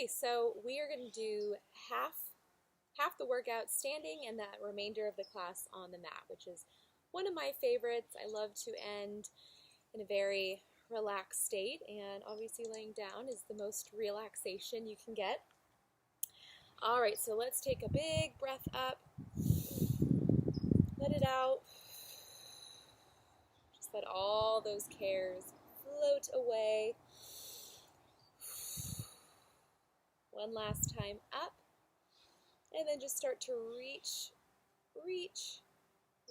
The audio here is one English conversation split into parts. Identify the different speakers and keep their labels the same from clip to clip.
Speaker 1: Okay, so we are going to do half the workout standing and the remainder of the class on the mat, which is one of my favorites. I love to end in a very relaxed state, and obviously laying down is the most relaxation you can get. All right, so let's take a big breath up, let it out. Just let all those cares float away. One last time up, and then just start to reach, reach,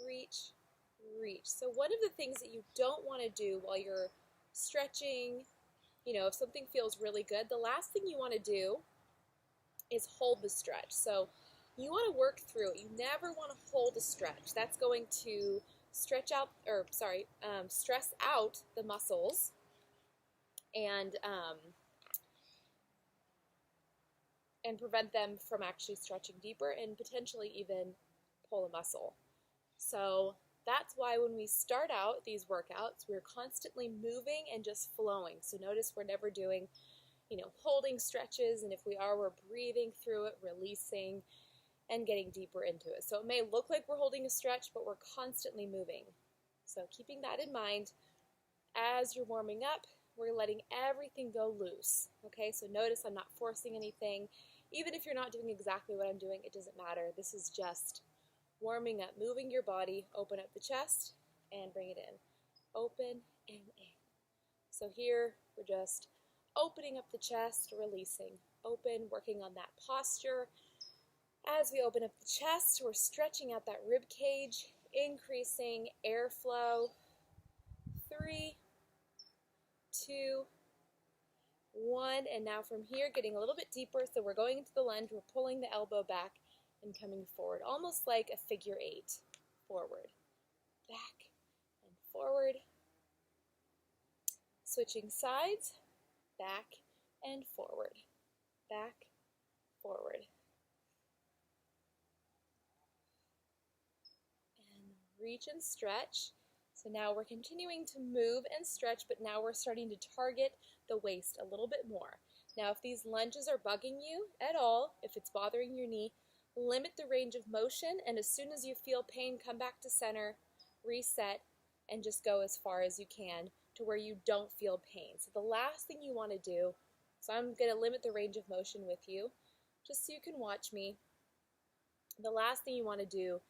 Speaker 1: reach, reach. So one of the things that you don't want to do while you're stretching, if something feels really good, the last thing you want to do is hold the stretch. So you want to work through it. You never want to hold a stretch. That's going to stress out the muscles and prevent them from actually stretching deeper and potentially even pull a muscle. So that's why when we start out these workouts, we're constantly moving and just flowing. So notice we're never doing, holding stretches, and if we are, we're breathing through it, releasing, and getting deeper into it. So it may look like we're holding a stretch, but we're constantly moving. So keeping that in mind, as you're warming up, we're letting everything go loose. Okay, so notice I'm not forcing anything. Even if you're not doing exactly what I'm doing, it doesn't matter. This is just warming up, moving your body. Open up the chest and bring it in. Open and in. So here we're just opening up the chest, releasing. Open, working on that posture. As we open up the chest, we're stretching out that rib cage, increasing airflow. 3, 2, 1, and now from here, getting a little bit deeper. So we're going into the lunge, we're pulling the elbow back and coming forward, almost like a figure 8. Forward, back, and forward. Switching sides, back and forward, back, forward. And reach and stretch. So now we're continuing to move and stretch, but now we're starting to target the waist a little bit more. Now, if these lunges are bugging you at all, if it's bothering your knee, limit the range of motion, and as soon as you feel pain, come back to center, reset, and just go as far as you can to where you don't feel pain. So the last thing you want to do, so I'm going to limit the range of motion with you, just so you can watch me. The last thing you want to do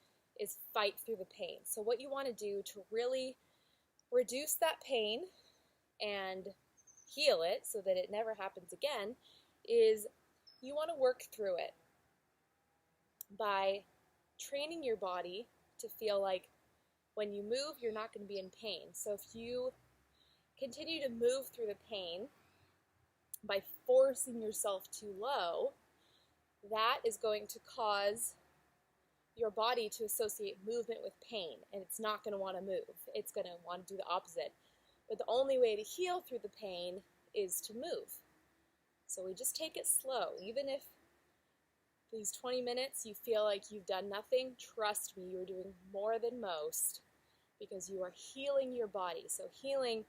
Speaker 1: is fight through the pain. So what you want to do to really reduce that pain and heal it so that it never happens again is you want to work through it by training your body to feel like when you move, you're not going to be in pain. So if you continue to move through the pain by forcing yourself too low, that is going to cause your body to associate movement with pain, and it's not going to want to move. It's going to want to do the opposite. But the only way to heal through the pain is to move. So we just take it slow. Even if these 20 minutes you feel like you've done nothing, trust me, you're doing more than most because you are healing your body. So healing,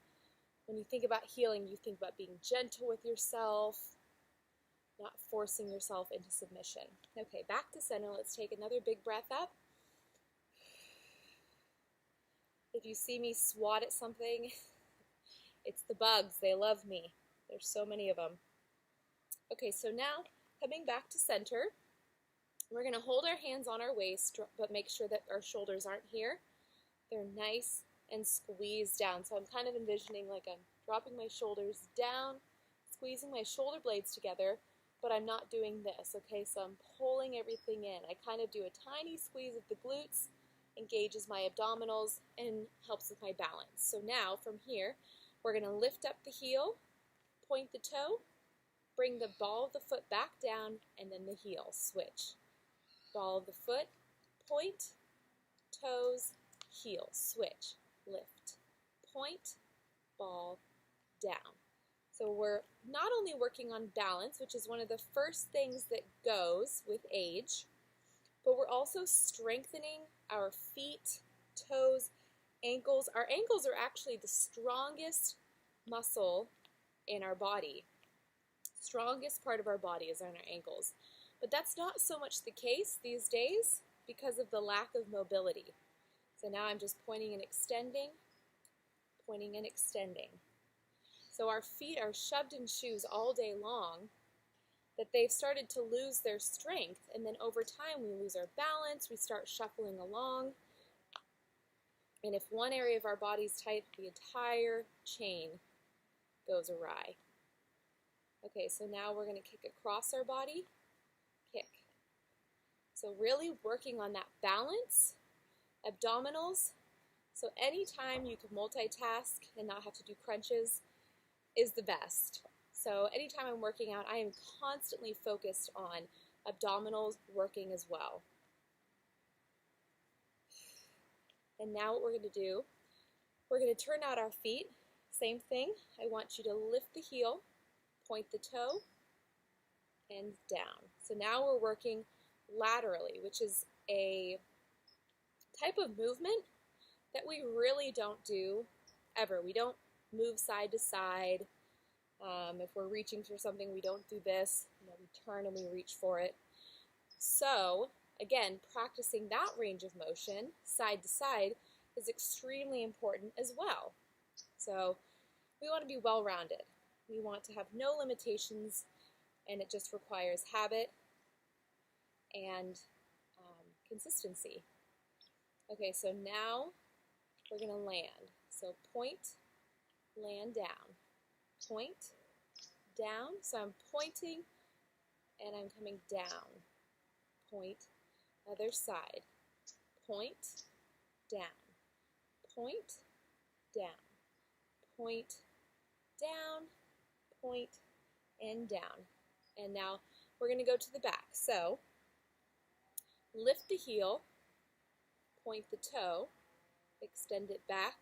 Speaker 1: when you think about healing, you think about being gentle with yourself, not forcing yourself into submission. Okay, back to center. Let's take another big breath up. If you see me swat at something, it's the bugs. They love me. There's so many of them. Okay, so now coming back to center, we're going to hold our hands on our waist, but make sure that our shoulders aren't here. They're nice and squeezed down. So I'm kind of envisioning like I'm dropping my shoulders down, squeezing my shoulder blades together, but I'm not doing this, okay? So I'm pulling everything in. I kind of do a tiny squeeze of the glutes, engages my abdominals, and helps with my balance. So now, from here, we're going to lift up the heel, point the toe, bring the ball of the foot back down, and then the heel. Switch. Ball of the foot, point, toes, heel. Switch. Lift. Point, ball, down. So we're not only working on balance, which is one of the first things that goes with age, but we're also strengthening our feet, toes, ankles. Our ankles are actually the strongest muscle in our body. strongest part of our body is on our ankles. But that's not so much the case these days because of the lack of mobility. So now I'm just pointing and extending, pointing and extending. So our feet are shoved in shoes all day long that they've started to lose their strength, and then over time we lose our balance, we start shuffling along, and if one area of our body is tight, the entire chain goes awry. Okay, so now we're going to kick across our body, kick. So really working on that balance, abdominals. So anytime you can multitask and not have to do crunches is the best. So anytime I'm working out, I am constantly focused on abdominals working as well. And now what we're going to do, we're going to turn out our feet. Same thing. I want you to lift the heel, point the toe, and down. So now we're working laterally, which is a type of movement that we really don't do ever. We don't move side to side. If we're reaching for something, we don't do this. We turn and we reach for it. So, again, practicing that range of motion, side to side, is extremely important as well. So, we want to be well-rounded. We want to have no limitations, and it just requires habit and consistency. Okay, so now we're going to land. So point, land down. Point, down. So I'm pointing and I'm coming down. Point, other side. Point, down. Point, down. Point, down. Point, and down. And now we're going to go to the back. So lift the heel, point the toe, extend it back,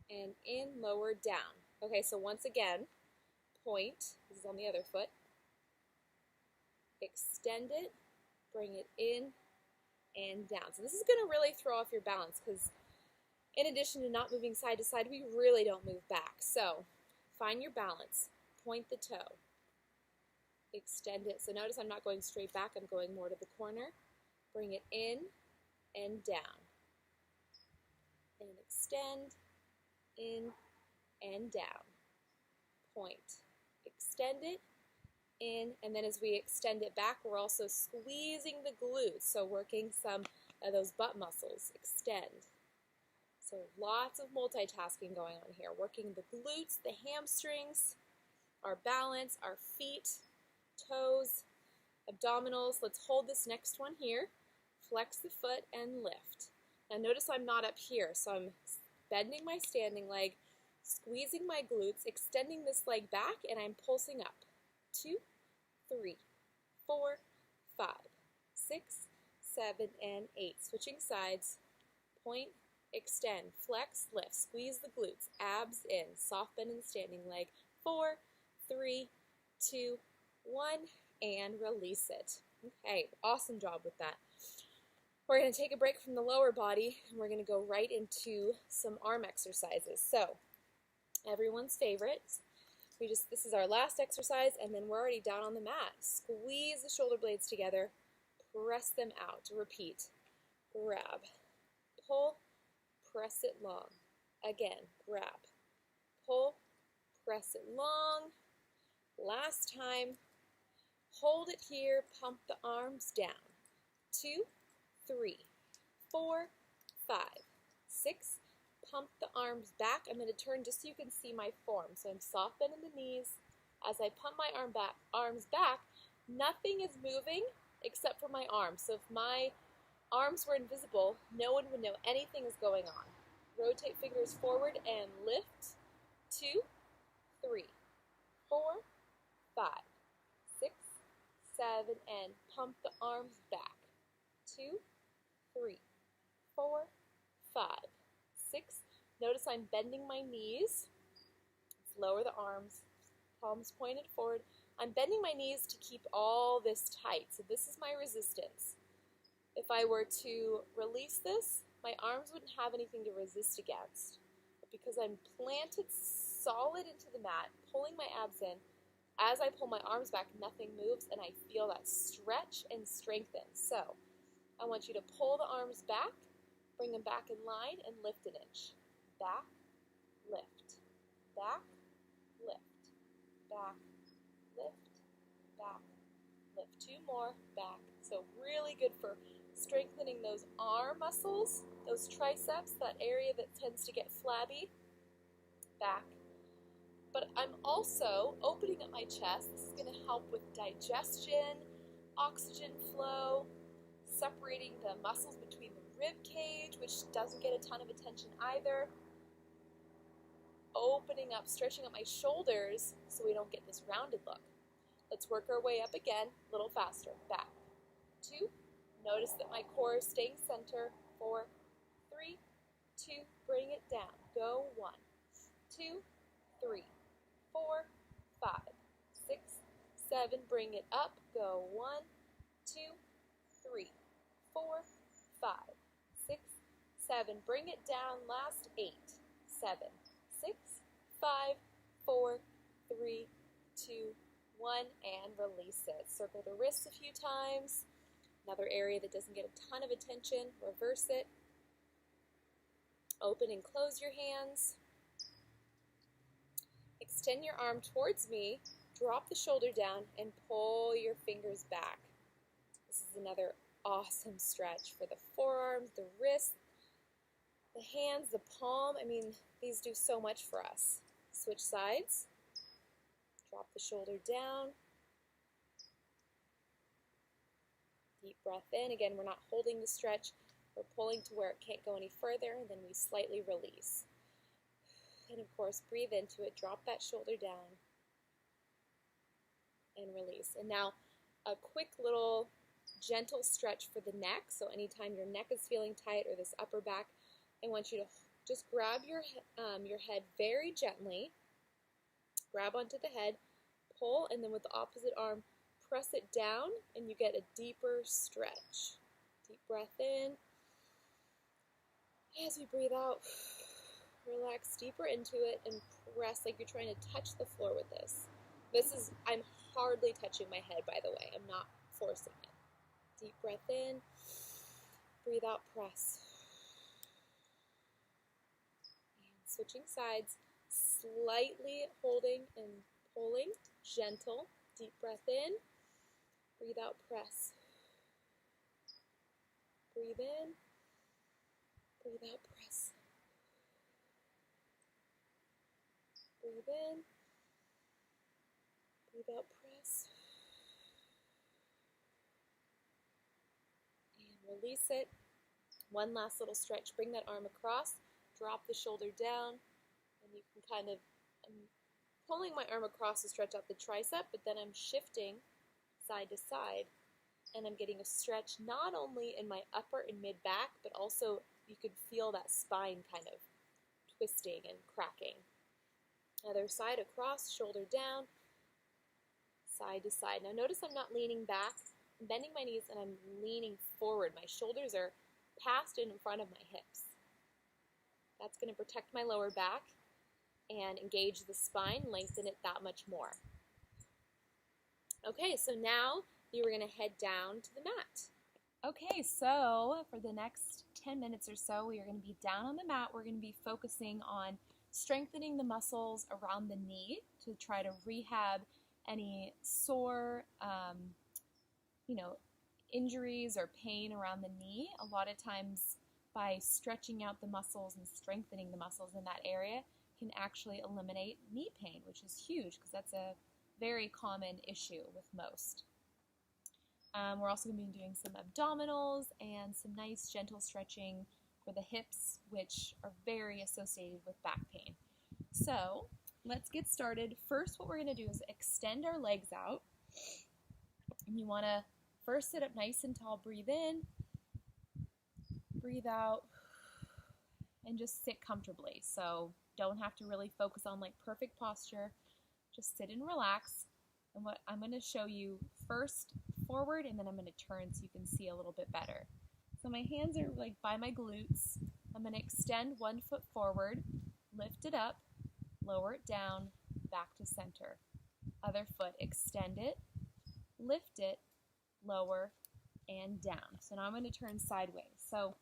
Speaker 1: and in, lower, down. Okay, so once again, point, this is on the other foot, extend it, bring it in, and down. So this is going to really throw off your balance because in addition to not moving side to side, we really don't move back. So find your balance, point the toe, extend it. So notice I'm not going straight back, I'm going more to the corner. Bring it in and down. And extend, in, and down. Point. Extend it, in, and then as we extend it back, we're also squeezing the glutes, so working some of those butt muscles. Extend. So lots of multitasking going on here. Working the glutes, the hamstrings, our balance, our feet, toes, abdominals. Let's hold this next one here. Flex the foot and lift. Now notice I'm not up here, so I'm bending my standing leg, squeezing my glutes, extending this leg back, and I'm pulsing up. 2, 3, 4, 5, 6, 7, and 8. Switching sides. Point, extend, flex, lift. Squeeze the glutes, abs in, soft bend in the standing leg. 4, 3, 2, 1, and release it. Okay, awesome job with that. We're going to take a break from the lower body, and we're going to go right into some arm exercises. So, everyone's favorites. This is our last exercise, and then we're already down on the mat. Squeeze the shoulder blades together, press them out. Repeat. Grab, pull, press it long. Again, grab, pull, press it long. Last time. Hold it here, pump the arms down. 2, 3, 4, 5, 6. Pump the arms back. I'm going to turn just so you can see my form. So I'm soft bending the knees. As I pump my arms back, nothing is moving except for my arms. So if my arms were invisible, no one would know anything is going on. Rotate fingers forward and lift. 2, 3, 4, 5, 6, 7, and pump the arms back. 2, 3, 4, 5, 6. Notice I'm bending my knees. Let's lower the arms, palms pointed forward. I'm bending my knees to keep all this tight. So this is my resistance. If I were to release this, my arms wouldn't have anything to resist against. But because I'm planted solid into the mat, pulling my abs in, as I pull my arms back, nothing moves, and I feel that stretch and strengthen. So I want you to pull the arms back, bring them back in line, and lift an inch. Back, lift, back, lift, back, lift, back, lift. Two more, back. So really good for strengthening those arm muscles, those triceps, that area that tends to get flabby. Back. But I'm also opening up my chest. This is going to help with digestion, oxygen flow, separating the muscles between the rib cage, which doesn't get a ton of attention either. Opening up, stretching up my shoulders so we don't get this rounded look. Let's work our way up again, a little faster. Back. 2. Notice that my core is staying center. 4, 3, 2. Bring it down. Go. 1, 2, 3, 4, 5, 6, 7. Bring it up. Go. 1, 2, 3, 4, 5, 6, 7. Bring it down. Last 8, 7, 6, 5, 4, 3, 2, 1, and release it. Circle the wrists a few times. Another area that doesn't get a ton of attention, reverse it. Open and close your hands. Extend your arm towards me, drop the shoulder down, and pull your fingers back. This is another awesome stretch for the forearms, the wrists, the hands, the palm. I mean, these do so much for us. Switch sides. Drop the shoulder down. Deep breath in. Again, we're not holding the stretch. We're pulling to where it can't go any further, and then we slightly release. And of course, breathe into it. Drop that shoulder down and release. And now a quick little gentle stretch for the neck. So anytime your neck is feeling tight or this upper back, I want you to just grab your head very gently. Grab onto the head, pull, and then with the opposite arm, press it down, and you get a deeper stretch. Deep breath in. As we breathe out, relax deeper into it and press like you're trying to touch the floor with this. I'm hardly touching my head, by the way. I'm not forcing it. Deep breath in. Breathe out, press. And switching sides, slightly holding and pulling, gentle. Deep breath in. Breathe out, press. Breathe in. Breathe out, press. Breathe in. Breathe out, press. And release it. One last little stretch. Bring that arm across. Drop the shoulder down. And you can kind of, I'm pulling my arm across to stretch out the tricep, but then I'm shifting side to side. And I'm getting a stretch not only in my upper and mid back, but also you could feel that spine kind of twisting and cracking. Other side across, shoulder down, side to side. Now notice I'm not leaning back. I'm bending my knees and I'm leaning forward. My shoulders are past and in front of my hips. That's going to protect my lower back and engage the spine, lengthen it that much more. Okay, so now you are going to head down to the mat. Okay, so for the next 10 minutes or so, we are going to be down on the mat. We're going to be focusing on strengthening the muscles around the knee to try to rehab any sore, injuries or pain around the knee. A lot of times by stretching out the muscles and strengthening the muscles in that area can actually eliminate knee pain, which is huge because that's a very common issue with most. We're also going to be doing some abdominals and some nice gentle stretching for the hips, which are very associated with back pain. So let's get started. First, what we're going to do is extend our legs out. And you want to first sit up nice and tall. Breathe in, breathe out, and just sit comfortably. So don't have to really focus on like perfect posture. Just sit and relax. And what I'm going to show you first forward, and then I'm going to turn so you can see a little bit better. So my hands are like by my glutes. I'm going to extend one foot forward, lift it up, lower it down, back to center. Other foot, extend it, lift it, lower, and down. So now I'm going to turn sideways. So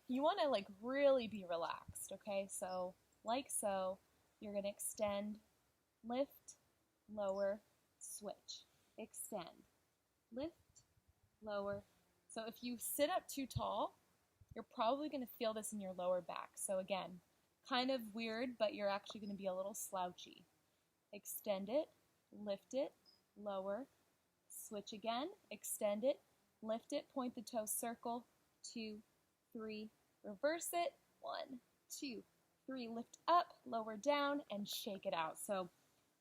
Speaker 1: you want to like really be relaxed, okay? So like so, you're going to extend, lift, lower, switch, extend, lift, lower. So if you sit up too tall, you're probably going to feel this in your lower back. So again, kind of weird, but you're actually going to be a little slouchy. Extend it, lift it, lower, switch again, extend it, lift it, point the toe, circle, 2, 3, reverse it, 1, 2, 3, lift up, lower down, and shake it out. So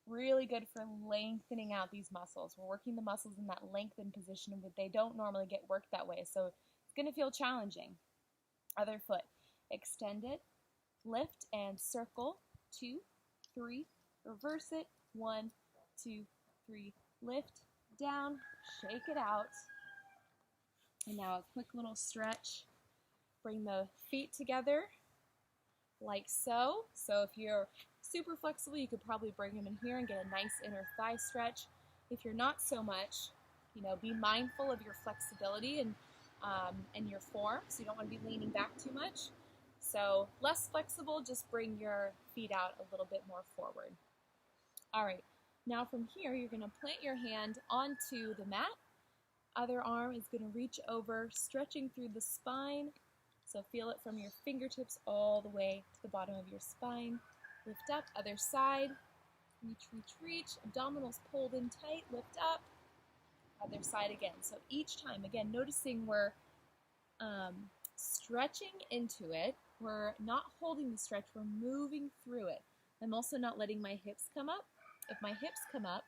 Speaker 1: really good for lengthening out these muscles. We're working the muscles in that lengthened position, but they don't normally get worked that way, so it's going to feel challenging. Other foot, extend it, lift and circle, 2, 3, reverse it, 1, 2, 3, lift, down, shake it out. And now a quick little stretch. Bring the feet together like so. So if you're super flexible, you could probably bring them in here and get a nice inner thigh stretch. If you're not so much, be mindful of your flexibility and your form, so you don't want to be leaning back too much. So less flexible, just bring your feet out a little bit more forward. All right, now from here, you're going to plant your hand onto the mat. Other arm is going to reach over, stretching through the spine. So feel it from your fingertips all the way to the bottom of your spine. Lift up, other side. Reach, reach, reach. Abdominals pulled in tight, lift up. Other side again. So each time, again, noticing we're stretching into it. We're not holding the stretch, we're moving through it. I'm also not letting my hips come up. If my hips come up,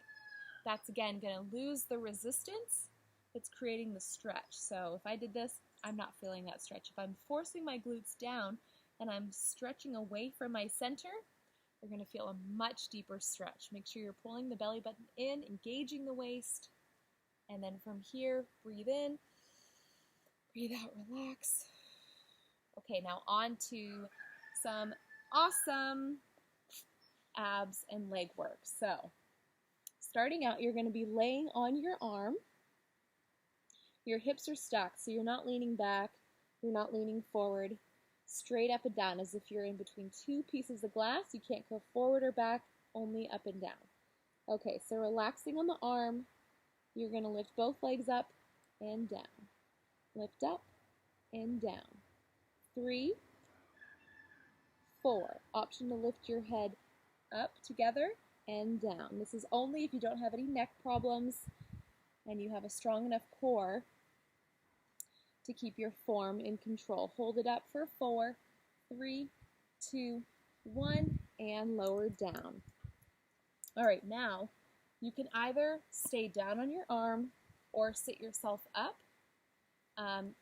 Speaker 1: that's again going to lose the resistance that's creating the stretch. So if I did this, I'm not feeling that stretch. If I'm forcing my glutes down and I'm stretching away from my center, you're going to feel a much deeper stretch. Make sure you're pulling the belly button in, engaging the waist, and then from here, breathe in, breathe out, relax. Okay, now on to some awesome abs and leg work. So, starting out, you're going to be laying on your arm. Your hips are stacked, so you're not leaning back, you're not leaning forward, straight up and down, as if you're in between two pieces of glass. You can't go forward or back, only up and down. Okay, so relaxing on the arm, you're going to lift both legs up and down. Lift up and down. 3, 4. Option to lift your head up together and down. This is only if you don't have any neck problems and you have a strong enough core to keep your form in control. Hold it up for 4, 3, 2, 1, and lower down. All right, now you can either stay down on your arm or sit yourself up.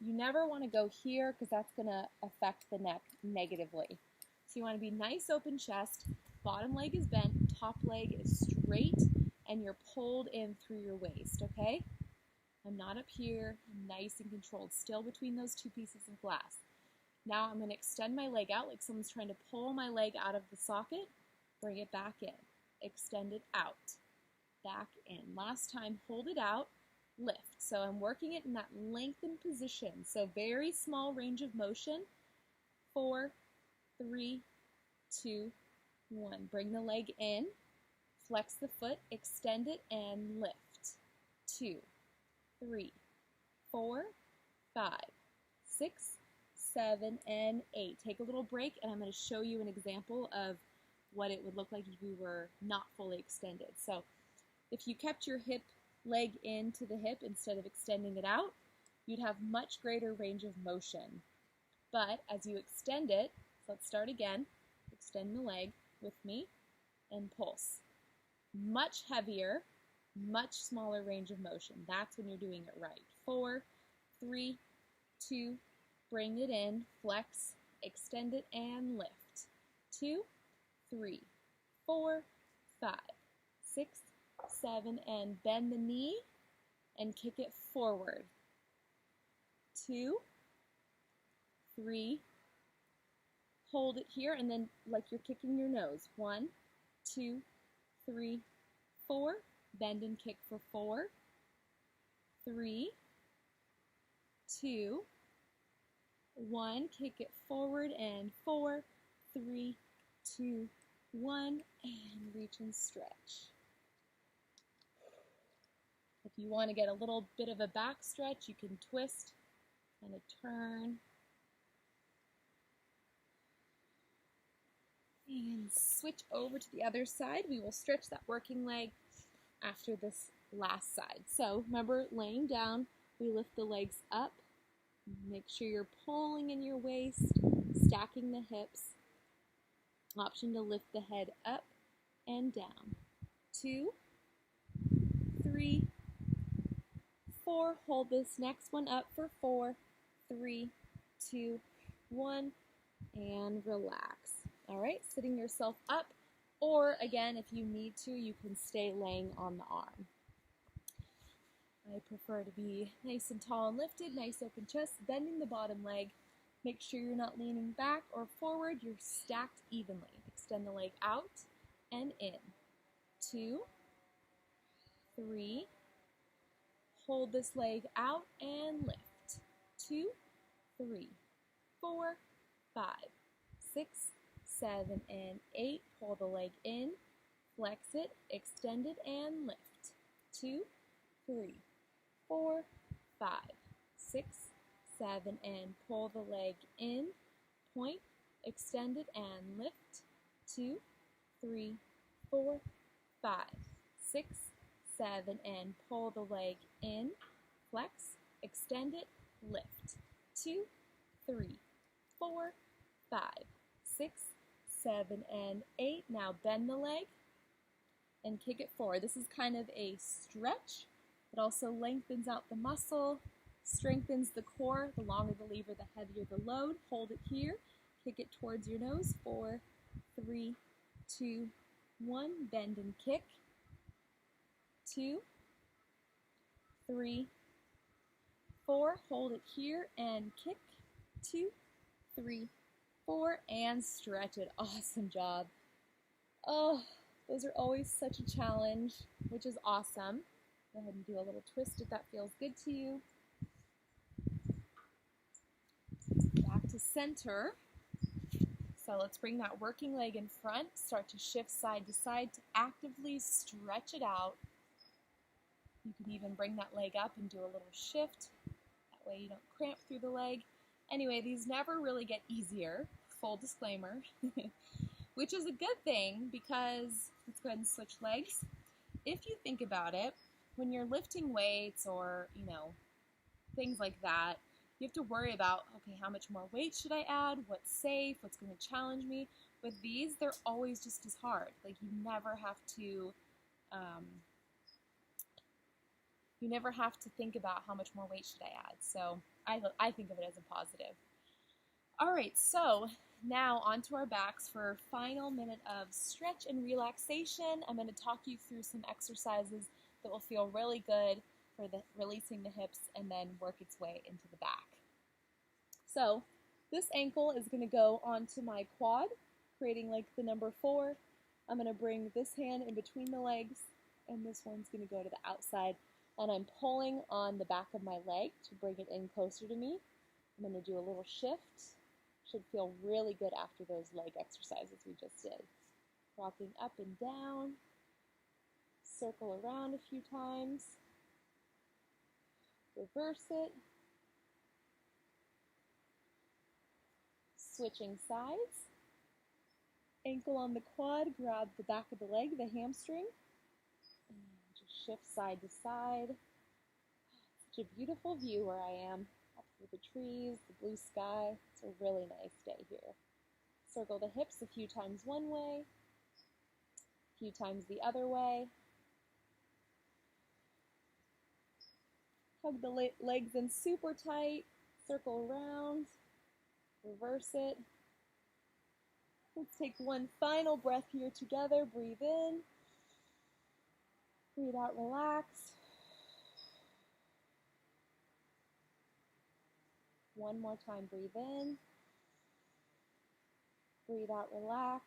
Speaker 1: You never want to go here because that's going to affect the neck negatively. So you want to be nice open chest, bottom leg is bent, top leg is straight, and you're pulled in through your waist, okay? I'm not up here, I'm nice and controlled, still between those two pieces of glass. Now I'm going to extend my leg out like someone's trying to pull my leg out of the socket, bring it back in, extend it out, back in. Last time, hold it out, lift. So I'm working it in that lengthened position. So very small range of motion. 4, 3, 2, 1. Bring the leg in, flex the foot, extend it, and lift. 2, 3, 4, 5, 6, 7, and 8. Take a little break, and I'm going to show you an example of what it would look like if you were not fully extended. So if you kept your leg into the hip instead of extending it out, you'd have much greater range of motion. But as you extend it, so let's start again, extend the leg with me and pulse. Much heavier, much smaller range of motion. That's when you're doing it right. 4, 3, 2, bring it in, flex, extend it, and lift. 2, 3, 4, 5, 6, 7, and bend the knee and kick it forward. 2, 3, hold it here, and then like you're kicking your nose. 1, 2, 3, 4, bend and kick for 4, 3, 2, 1, kick it forward and 4, 3, 2, 1, and reach and stretch. If you want to get a little bit of a back stretch, you can twist and a turn. And switch over to the other side. We will stretch that working leg after this last side. So remember, laying down, we lift the legs up. Make sure you're pulling in your waist, stacking the hips. Option to lift the head up and down. 2, 3, 4. Hold this next one up for 4, 3, 2, 1, and relax. All right, sitting yourself up, or again, if you need to, you can stay laying on the arm. I prefer to be nice and tall and lifted, nice open chest, bending the bottom leg. Make sure you're not leaning back or forward, you're stacked evenly. Extend the leg out and in. 2, 3, hold this leg out and lift. 2, 3, 4, 5, 6, 7, and 8. Pull the leg in, flex it, extend it, and lift. 2, 3, 4, 5, 6, 7, and pull the leg in, point, extend it, and lift. 2, 3, 4, 5, 6, 7, and pull the leg in, flex, extend it, lift. 2, 3, 4, 5, 6, 7, and 8. Now bend the leg and kick it forward. This is kind of a stretch. It also lengthens out the muscle, strengthens the core. The longer the lever, the heavier the load. Hold it here. Kick it towards your nose. 4, 3, 2, 1. Bend and kick. 2, 3, 4. Hold it here and kick. 2, 3, 4, and stretch it. Awesome job. Oh, those are always such a challenge, which is awesome. Go ahead and do a little twist if that feels good to you. Back to center. So let's bring that working leg in front. Start to shift side to side to actively stretch it out. You can even bring that leg up and do a little shift. That way you don't cramp through the leg. Anyway, these never really get easier, full disclaimer, which is a good thing because, let's go ahead and switch legs. If you think about it, when you're lifting weights or, things like that, you have to worry about, okay, how much more weight should I add? What's safe? What's going to challenge me? With these, they're always just as hard. Like you never have to think about how much more weight should I add. So I think of it as a positive. All right, so now onto our backs for our final minute of stretch and relaxation. I'm going to talk you through some exercises that will feel really good for releasing the hips and then work its way into the back. So this ankle is going to go onto my quad, creating like the number 4. I'm going to bring this hand in between the legs, and this one's going to go to the outside. And I'm pulling on the back of my leg to bring it in closer to me. I'm going to do a little shift. Should feel really good after those leg exercises we just did. Rocking up and down. Circle around a few times. Reverse it. Switching sides. Ankle on the quad, grab the back of the leg, the hamstring. Shift side to side. Such a beautiful view where I am. Up through the trees, the blue sky. It's a really nice day here. Circle the hips a few times one way, a few times the other way. Hug the legs in super tight. Circle around. Reverse it. Let's take one final breath here together. Breathe in. Breathe out, relax. One more time, breathe in. Breathe out, relax.